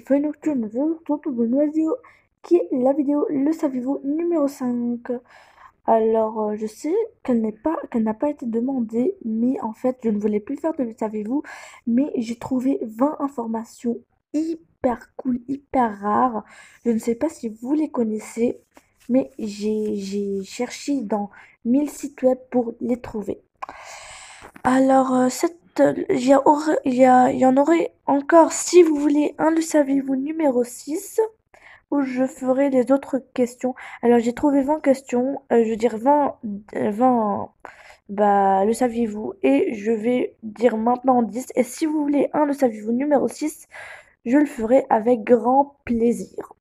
Feuille Nocturne, je vous retrouve pour une nouvelle vidéo qui est la vidéo Le Saviez-vous numéro 5. Alors, je sais qu'elle n'a pas été demandée, mais en fait, je ne voulais plus faire de Le Saviez-vous, mais j'ai trouvé 20 informations hyper cool, hyper rares. Je ne sais pas si vous les connaissez, mais j'ai cherché dans 1000 sites web pour les trouver. Alors, il y en aurait encore, si vous voulez, un Le Saviez-vous numéro 6 où je ferai les autres questions. Alors, j'ai trouvé 20 questions, je veux dire 20, bah, Le Saviez-vous, et je vais dire maintenant 10. Et si vous voulez un Le Saviez-vous numéro 6, je le ferai avec grand plaisir.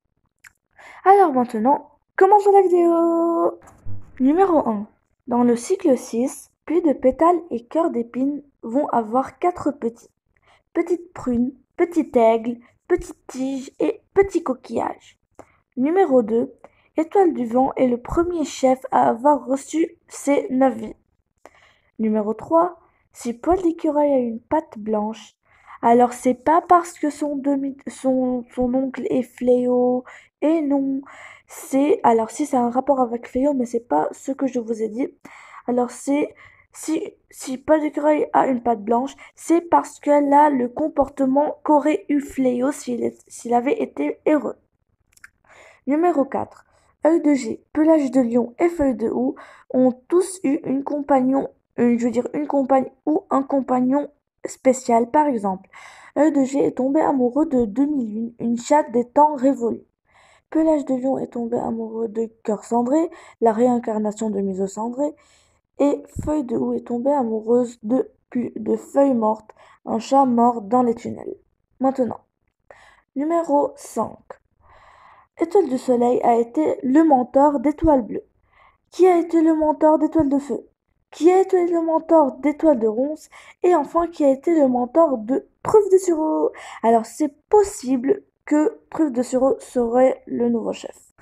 Alors maintenant, commençons la vidéo. Numéro 1. Dans le cycle 6, pluie de pétales et cœur d'épines vont avoir 4 petits. Petite prune, petit aigle, petite tige et petit coquillage. Numéro 2. Étoile du vent est le premier chef à avoir reçu ses 9 vies. Numéro 3. Si Paul l'écureuil a une patte blanche, alors c'est pas parce que son oncle est Fléau, et non, alors si c'est un rapport avec Fléau, mais c'est pas ce que je vous ai dit. Alors si Paul l'écureuil a une patte blanche, c'est parce qu'elle a le comportement qu'aurait eu Fléau s'il avait été heureux. Numéro 4. Œil de G, Pelage de Lion et Feuille de Houx ont tous eu une compagne ou un compagnon spécial. Par exemple, Œil de G est tombé amoureux de 2001, une chatte des temps révolus. Pelage de Lion est tombé amoureux de Cœur Cendré, la réincarnation de Miso Cendré. Et Feuille de Houx est tombée amoureuse de Feuille Morte, un chat mort dans les tunnels. Maintenant, numéro 5. Étoile du Soleil a été le mentor d'Étoile Bleue. Qui a été le mentor d'Étoile de Feu? Qui a été le mentor d'Étoile de Ronce? Et enfin, qui a été le mentor de Truffe de Sureau? Alors, c'est possible que Truffe de Sureau serait le nouveau chef.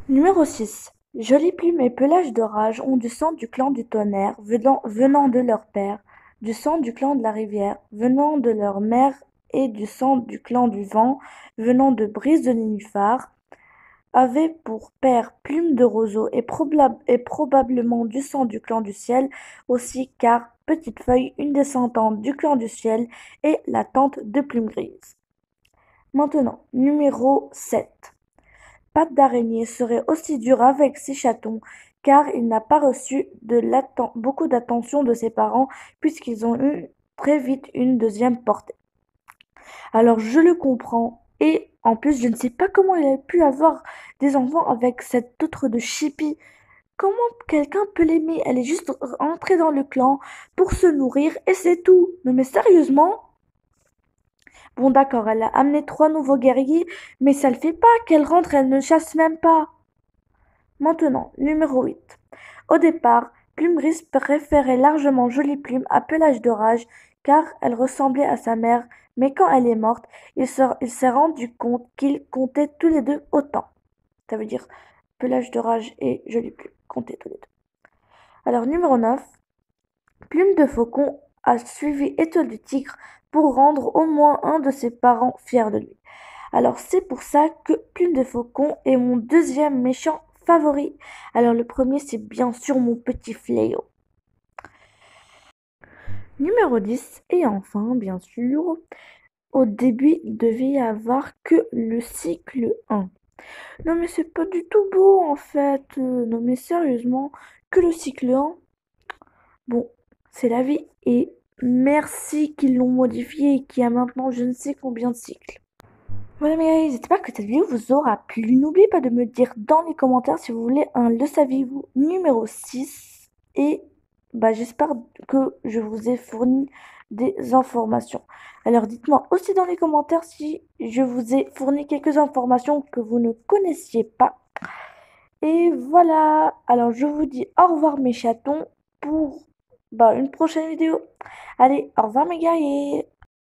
Numéro 6. Jolie Plume et Pelage d'Orage ont du sang du clan du Tonnerre venant de leur père, du sang du clan de la Rivière venant de leur mère et du sang du clan du Vent venant de Brise de Nénuphar, avait pour père Plume de Roseau et probablement du sang du clan du Ciel aussi, car Petite Feuille, une descendante du clan du Ciel, est la tante de Plume Grise. Maintenant, numéro 7. Patte d'araignée serait aussi dur avec ses chatons, car il n'a pas reçu beaucoup d'attention de ses parents, puisqu'ils ont eu très vite une deuxième portée. Alors je le comprends, et en plus je ne sais pas comment il a pu avoir des enfants avec cette autre de Chippy. Comment quelqu'un peut l'aimer? Elle est juste entrée dans le clan pour se nourrir et c'est tout. Non mais sérieusement? Bon d'accord, elle a amené 3 nouveaux guerriers, mais ça le fait pas qu'elle rentre, elle ne chasse même pas. Maintenant, numéro 8. Au départ, Plume Grise préférait largement Jolie Plume à Pelage d'Orage, car elle ressemblait à sa mère, mais quand elle est morte, il s'est rendu compte qu'ils comptaient tous les deux autant. Ça veut dire Pelage d'Orage et Jolie Plume comptaient tous les deux. Alors numéro 9. Plume de Faucon a suivi Étoile du Tigre pour rendre au moins un de ses parents fier de lui. Alors c'est pour ça que Plume de Faucon est mon deuxième méchant favori. Alors le premier c'est bien sûr mon petit Fléau. Numéro 10, et enfin bien sûr, au début il devait y avoir que le cycle 1. Non mais c'est pas du tout beau en fait, non mais sérieusement, que le cycle 1. Bon, c'est la vie et merci qu'ils l'ont modifié et qu'il y a maintenant je ne sais combien de cycles. Voilà mes gars, j'espère que cette vidéo vous aura plu. N'oubliez pas de me dire dans les commentaires si vous voulez un Le Saviez-vous numéro 6. Et bah, j'espère que je vous ai fourni des informations. Alors dites-moi aussi dans les commentaires si je vous ai fourni quelques informations que vous ne connaissiez pas. Et voilà, alors je vous dis au revoir mes chatons pour une prochaine vidéo. Allez, au revoir mes guerriers.